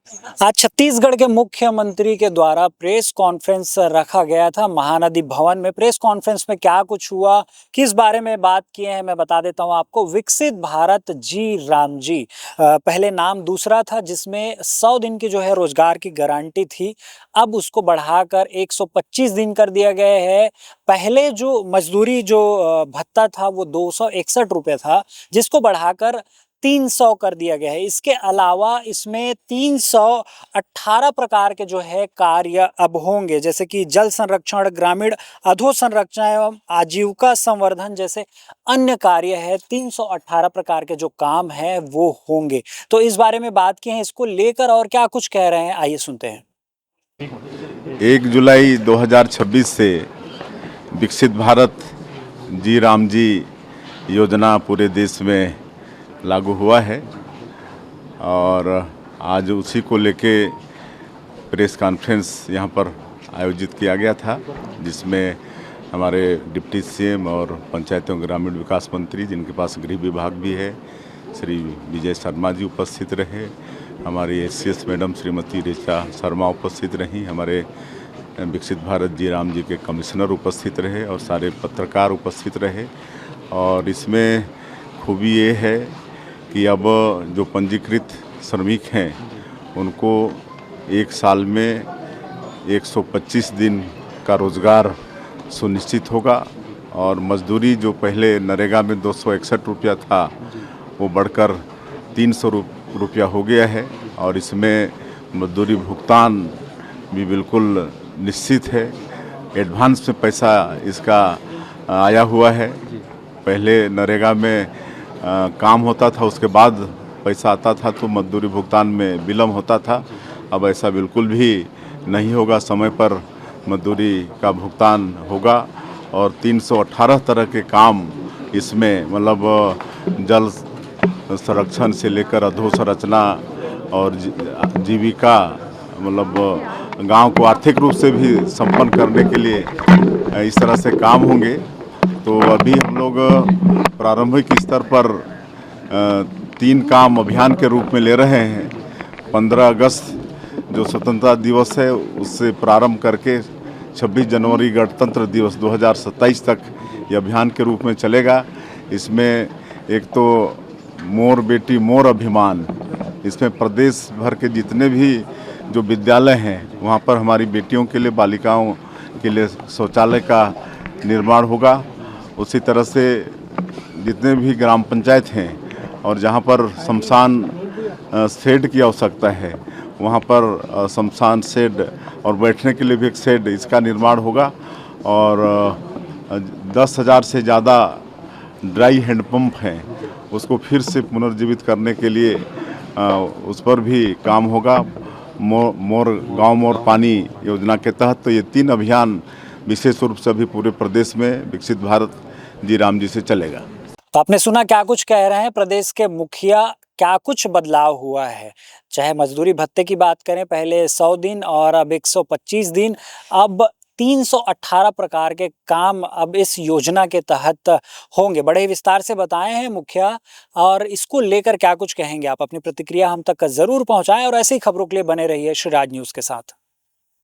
आज छत्तीसगढ़ के मुख्यमंत्री के द्वारा प्रेस कॉन्फ्रेंस रखा गया था महानदी भवन में। प्रेस कॉन्फ्रेंस में क्या कुछ हुआ, किस बारे में बात किए हैं, मैं बता देता हूं आपको। विकसित भारत जी राम जी पहले नाम दूसरा था, जिसमें 100 दिन की जो है रोजगार की गारंटी थी। अब उसको बढ़ाकर 125 दिन कर दिया गया है। पहले जो मजदूरी जो भत्ता था वो 261 रुपये था, जिसको बढ़ाकर 300 कर दिया गया है। इसके अलावा इसमें 318 प्रकार के जो है कार्य अब होंगे, जैसे कि जल संरक्षण, ग्रामीण अधोसंरचना एवं आजीविका संवर्धन जैसे अन्य कार्य है। 318 प्रकार के जो काम है वो होंगे। तो इस बारे में बात की है, इसको लेकर और क्या कुछ कह रहे हैं, आइए सुनते हैं। 1 जुलाई 2026 से विकसित भारत जी राम जी योजना पूरे देश में लागू हुआ है और आज उसी को लेके प्रेस कॉन्फ्रेंस यहाँ पर आयोजित किया गया था, जिसमें हमारे डिप्टी सीएम और पंचायत एवं ग्रामीण विकास मंत्री, जिनके पास गृह विभाग भी है, श्री विजय शर्मा जी उपस्थित रहे। हमारी एससीएस मैडम श्रीमती ऋचा शर्मा उपस्थित रहीं। हमारे विकसित भारत जी राम जी के कमिश्नर उपस्थित रहे और सारे पत्रकार उपस्थित रहे। और इसमें खूबी ये है कि अब जो पंजीकृत श्रमिक हैं उनको एक साल में 125 दिन का रोज़गार सुनिश्चित होगा और मजदूरी जो पहले नरेगा में 261 रुपया था वो बढ़कर 300 रुपया हो गया है। और इसमें मजदूरी भुगतान भी बिल्कुल निश्चित है। एडवांस में पैसा इसका आया हुआ है। पहले नरेगा में काम होता था, उसके बाद पैसा आता था तो मजदूरी भुगतान में विलम्ब होता था। अब ऐसा बिल्कुल भी नहीं होगा, समय पर मजदूरी का भुगतान होगा। और 318 तरह के काम इसमें, मतलब जल संरक्षण से लेकर अधोसंरचना और जीविका, मतलब गांव को आर्थिक रूप से भी संपन्न करने के लिए इस तरह से काम होंगे। तो अभी हम लोग प्रारंभिक स्तर पर 3 काम अभियान के रूप में ले रहे हैं। 15 अगस्त जो स्वतंत्रता दिवस है उससे प्रारंभ करके 26 जनवरी गणतंत्र दिवस 2027 तक ये अभियान के रूप में चलेगा। इसमें एक तो मोर बेटी मोर अभिमान, इसमें प्रदेश भर के जितने भी जो विद्यालय हैं वहाँ पर हमारी बेटियों के लिए, बालिकाओं के लिए शौचालय का निर्माण होगा। उसी तरह से जितने भी ग्राम पंचायत हैं और जहाँ पर शमशान शेड की आवश्यकता है वहाँ पर शमशान शेड और बैठने के लिए भी एक शेड, इसका निर्माण होगा। और 10,000 से ज़्यादा ड्राई हैंडपम्प हैं, उसको फिर से पुनर्जीवित करने के लिए उस पर भी काम होगा। मोर गांव मोर पानी योजना के तहत। तो ये 3 अभियान विशेष रूप से अभी पूरे प्रदेश में विकसित भारत जी राम जी से चलेगा। तो आपने सुना क्या कुछ कह रहे हैं प्रदेश के मुखिया, क्या कुछ बदलाव हुआ है। चाहे मजदूरी भत्ते की बात करें, पहले 100 दिन और अब 125 दिन, अब 318 प्रकार के काम अब इस योजना के तहत होंगे। बड़े ही विस्तार से बताए हैं मुखिया, और इसको लेकर क्या कुछ कहेंगे आप, अपनी प्रतिक्रिया हम तक जरूर पहुंचाएं और ऐसी खबरों के लिए बने रहिए श्री राज न्यूज़ के साथ।